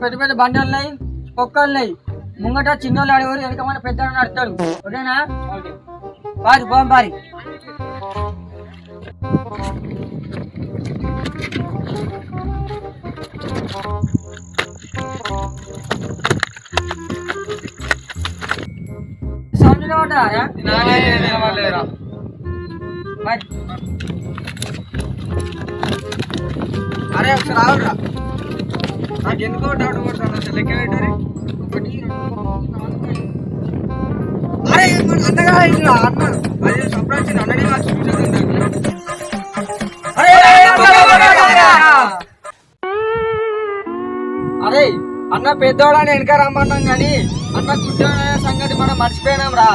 పెద్ద పెద్ద బండి ఉన్నాయి, కుక్కలు ఉన్నాయి. ముంగట చిన్నోళ్ళు ఆడేవారు, వెనక మన పెద్ద నడుతాడు. ఓకేనా? బారి పోం బారి. సౌండ్ ఉంటారా? అరే ఒకసారి ఆవురా, నాకు ఎందుకో డౌట్ పడుతుంది. అసలు లెక్క పెట్టారు. అరే అన్నగా అన్న అదే సంప్రదించిన అన్ననే అరే అన్న పెద్దోడని వెనక రమ్మన్నాం కానీ అన్న గుడ్డ సంగతి మనం మర్చిపోయినాం రా.